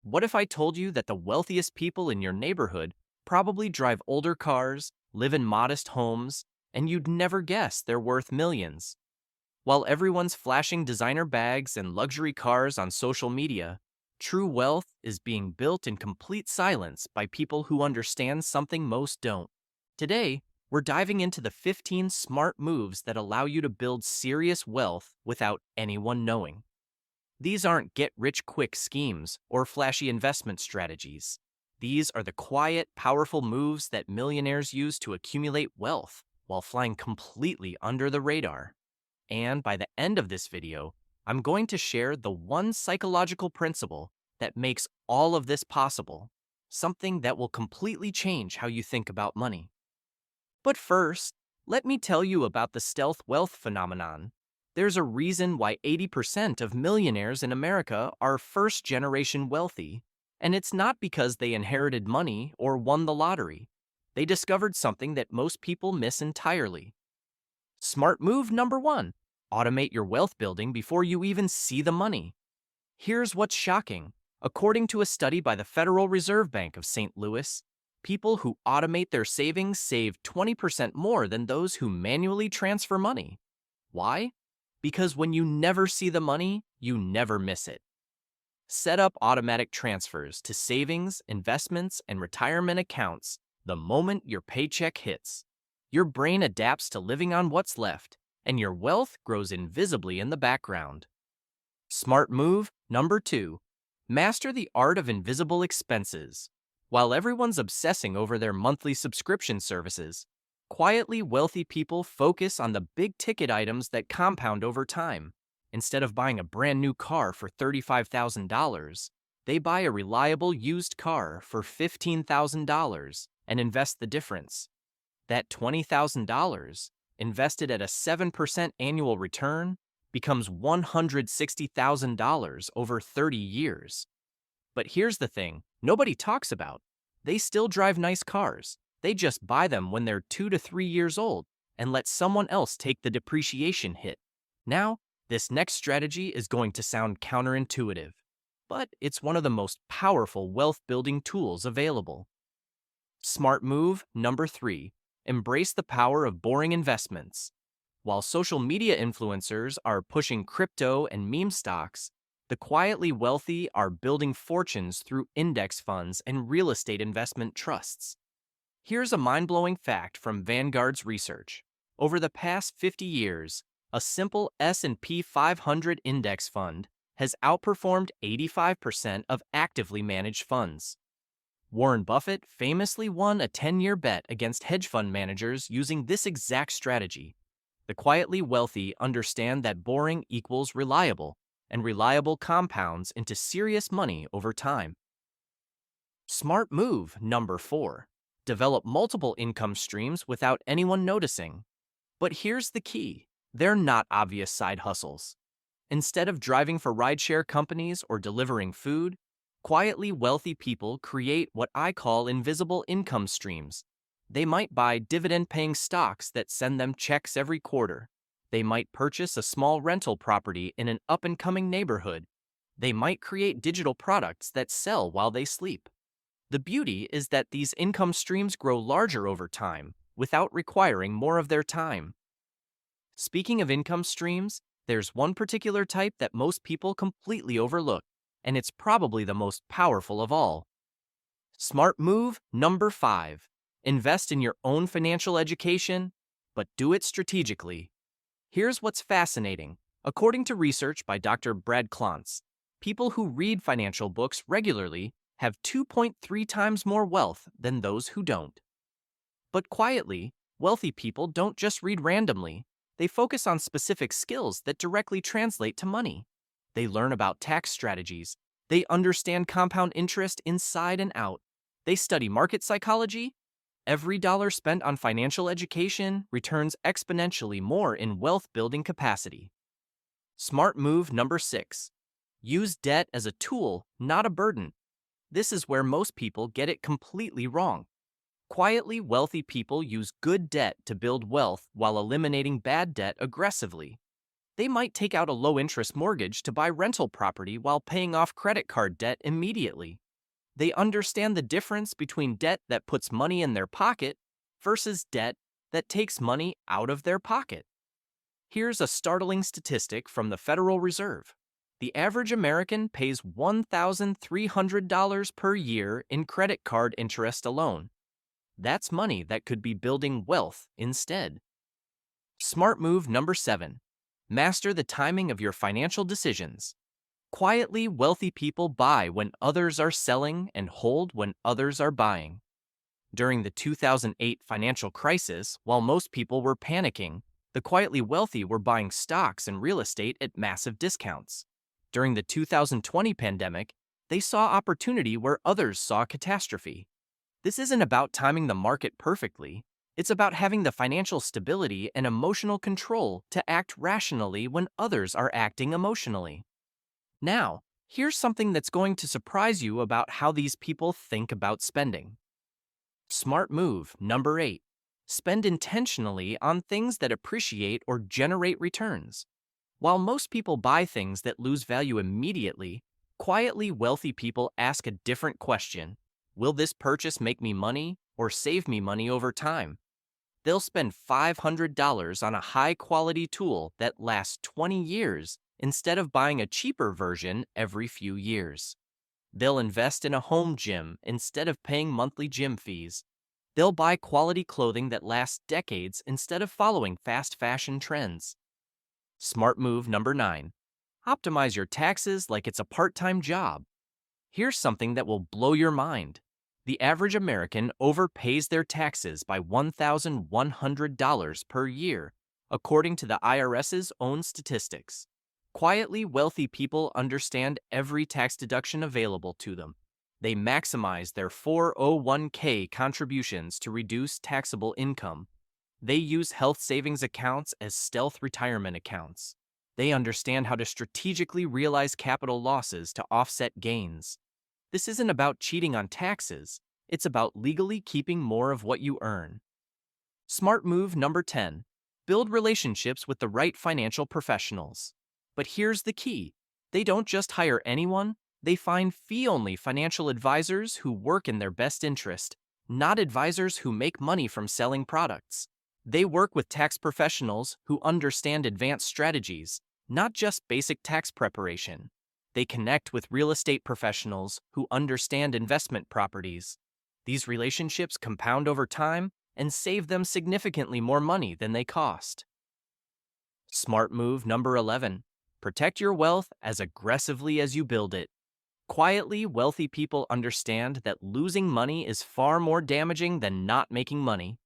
What if I told you that the wealthiest people in your neighborhood probably drive older cars, live in modest homes, and you'd never guess they're worth millions? While everyone's flashing designer bags and luxury cars on social media, true wealth is being built in complete silence by people who understand something most don't. Today, we're diving into the 15 smart moves that allow you to build serious wealth without anyone knowing. These aren't get rich quick schemes or flashy investment strategies. These are the quiet, powerful moves that millionaires use to accumulate wealth while flying completely under the radar. And by the end of this video, I'm going to share the one psychological principle that makes all of this possible, something that will completely change how you think about money. But first, let me tell you about the stealth wealth phenomenon. There's a reason why 80% of millionaires in America are first generation wealthy, and it's not because they inherited money or won the lottery. They discovered something that most people miss entirely. Smart move number one: automate your wealth building before you even see the money. Here's what's shocking. According to a study by the Federal Reserve Bank of St. Louis, people who automate their savings save 20% more than those who manually transfer money. Why? Because when you never see the money, you never miss it. Set up automatic transfers to savings, investments, and retirement accounts the moment your paycheck hits. Your brain adapts to living on what's left, and your wealth grows invisibly in the background. Smart move number two: master the art of invisible expenses. While everyone's obsessing over their monthly subscription services, quietly wealthy people focus on the big ticket items that compound over time. Instead of buying a brand new car for $35,000, they buy a reliable used car for $15,000 and invest the difference. That $20,000, invested at a 7% annual return, becomes $160,000 over 30 years. But here's the thing nobody talks about. They still drive nice cars. They just buy them when they're 2 to 3 years old and let someone else take the depreciation hit. Now, this next strategy is going to sound counterintuitive, but it's one of the most powerful wealth building tools available. Smart move number three: embrace the power of boring investments. While social media influencers are pushing crypto and meme stocks, the quietly wealthy are building fortunes through index funds and real estate investment trusts. Here's a mind-blowing fact from Vanguard's research. Over the past 50 years, a simple S&P 500 index fund has outperformed 85% of actively managed funds. Warren Buffett famously won a 10-year bet against hedge fund managers using this exact strategy. The quietly wealthy understand that boring equals reliable, and reliable compounds into serious money over time. Smart move number four: develop multiple income streams without anyone noticing. But here's the key: they're not obvious side hustles. Instead of driving for rideshare companies or delivering food, quietly wealthy people create what I call invisible income streams. They might buy dividend-paying stocks that send them checks every quarter. They might purchase a small rental property in an up-and-coming neighborhood. They might create digital products that sell while they sleep. The beauty is that these income streams grow larger over time without requiring more of their time. Speaking of income streams, there's one particular type that most people completely overlook, and it's probably the most powerful of all. Smart move number five: invest in your own financial education, but do it strategically. Here's what's fascinating. According to research by Dr. Brad Klontz, people who read financial books regularly have 2.3 times more wealth than those who don't. But quietly, wealthy people don't just read randomly. They focus on specific skills that directly translate to money. They learn about tax strategies. They understand compound interest inside and out. They study market psychology. Every dollar spent on financial education returns exponentially more in wealth-building capacity. Smart move number six: use debt as a tool, not a burden. This is where most people get it completely wrong. Quietly wealthy people use good debt to build wealth while eliminating bad debt aggressively. They might take out a low-interest mortgage to buy rental property while paying off credit card debt immediately. They understand the difference between debt that puts money in their pocket versus debt that takes money out of their pocket. Here's a startling statistic from the Federal Reserve. The average American pays $1,300 per year in credit card interest alone. That's money that could be building wealth instead. Smart move number 7. Master the timing of your financial decisions. Quietly, wealthy people buy when others are selling and hold when others are buying. During the 2008 financial crisis, while most people were panicking, the quietly wealthy were buying stocks and real estate at massive discounts. During the 2020 pandemic, they saw opportunity where others saw catastrophe. This isn't about timing the market perfectly. It's about having the financial stability and emotional control to act rationally when others are acting emotionally. Now, here's something that's going to surprise you about how these people think about spending. Smart move number 8. Spend intentionally on things that appreciate or generate returns. While most people buy things that lose value immediately, quietly wealthy people ask a different question. Will this purchase make me money or save me money over time? They'll spend $500 on a high-quality tool that lasts 20 years instead of buying a cheaper version every few years. They'll invest in a home gym instead of paying monthly gym fees. They'll buy quality clothing that lasts decades instead of following fast fashion trends. Smart move number 9. Optimize your taxes like it's a part-time job. Here's something that will blow your mind. The average American overpays their taxes by $1,100 per year, according to the IRS's own statistics. Quietly wealthy people understand every tax deduction available to them. They maximize their 401k contributions to reduce taxable income. They use health savings accounts as stealth retirement accounts. They understand how to strategically realize capital losses to offset gains. This isn't about cheating on taxes. It's about legally keeping more of what you earn. Smart move number 10. Build relationships with the right financial professionals. But here's the key. They don't just hire anyone. They find fee-only financial advisors who work in their best interest, not advisors who make money from selling products. They work with tax professionals who understand advanced strategies, not just basic tax preparation. They connect with real estate professionals who understand investment properties. These relationships compound over time and save them significantly more money than they cost. Smart move number 11. Protect your wealth as aggressively as you build it. Quietly, wealthy people understand that losing money is far more damaging than not making money.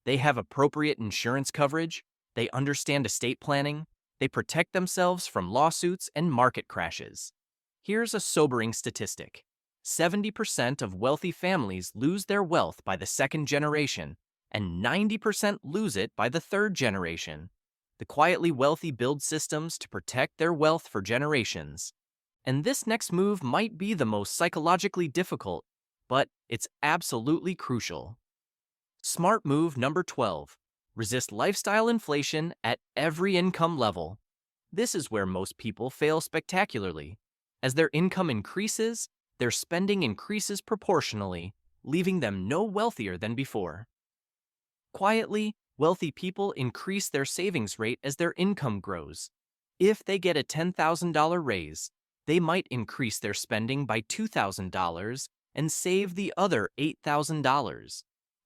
They have appropriate insurance coverage, they understand estate planning, they protect themselves from lawsuits and market crashes. Here's a sobering statistic. 70% of wealthy families lose their wealth by the second generation, and 90% lose it by the third generation. The quietly wealthy build systems to protect their wealth for generations. And this next move might be the most psychologically difficult, but it's absolutely crucial. Smart move number 12. Resist lifestyle inflation at every income level. This is where most people fail spectacularly. As their income increases, their spending increases proportionally, leaving them no wealthier than before. Quietly, wealthy people increase their savings rate as their income grows. If they get a $10,000 raise, they might increase their spending by $2,000 and save the other $8,000.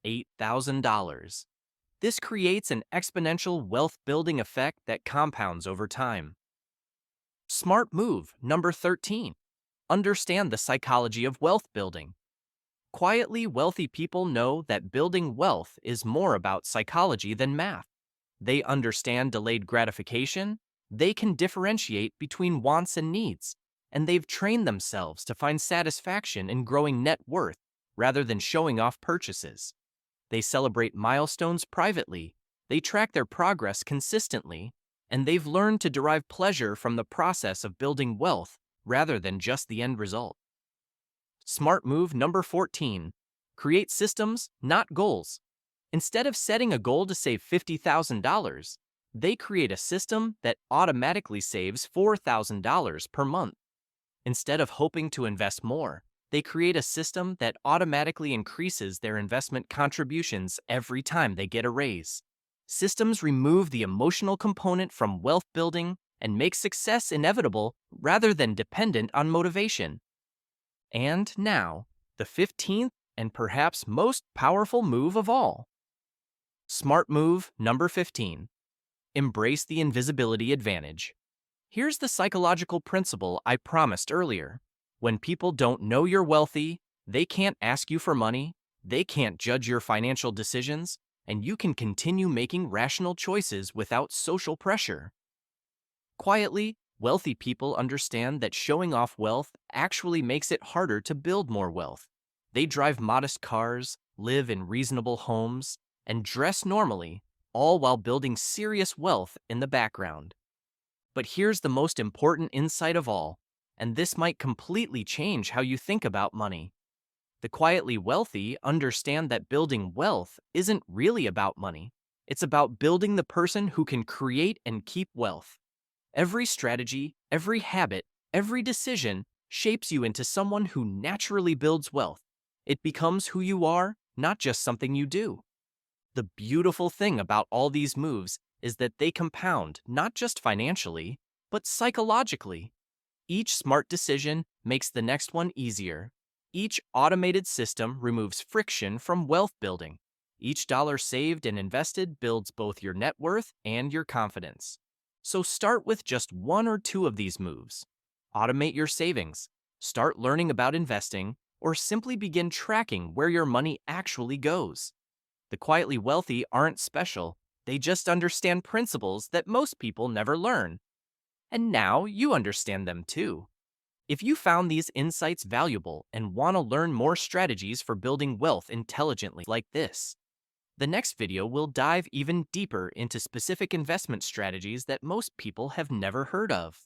$8,000. This creates an exponential wealth-building effect that compounds over time. Smart move number 13. Understand the psychology of wealth building. Quietly wealthy people know that building wealth is more about psychology than math. They understand delayed gratification, they can differentiate between wants and needs, and they've trained themselves to find satisfaction in growing net worth rather than showing off purchases. They celebrate milestones privately, they track their progress consistently, and they've learned to derive pleasure from the process of building wealth rather than just the end result. Smart move number 14. Create systems, not goals. Instead of setting a goal to save $50,000, They create a system that automatically saves $4,000 per month. Instead of hoping to invest more, they create a system that automatically increases their investment contributions every time they get a raise. Systems remove the emotional component from wealth building and make success inevitable rather than dependent on motivation. And now, the 15th and perhaps most powerful move of all. Smart move number 15. Embrace the invisibility advantage. Here's the psychological principle I promised earlier. When people don't know you're wealthy, they can't ask you for money, they can't judge your financial decisions, and you can continue making rational choices without social pressure. Quietly, wealthy people understand that showing off wealth actually makes it harder to build more wealth. They drive modest cars, live in reasonable homes, and dress normally, all while building serious wealth in the background. But here's the most important insight of all, and this might completely change how you think about money. The quietly wealthy understand that building wealth isn't really about money. It's about building the person who can create and keep wealth. Every strategy, every habit, every decision shapes you into someone who naturally builds wealth. It becomes who you are, not just something you do. The beautiful thing about all these moves is that they compound not just financially, but psychologically. Each smart decision makes the next one easier. Each automated system removes friction from wealth building. Each dollar saved and invested builds both your net worth and your confidence. So start with just one or two of these moves. Automate your savings, start learning about investing, or simply begin tracking where your money actually goes. The quietly wealthy aren't special, they just understand principles that most people never learn. And now you understand them too. If you found these insights valuable and want to learn more strategies for building wealth intelligently like this, the next video will dive even deeper into specific investment strategies that most people have never heard of.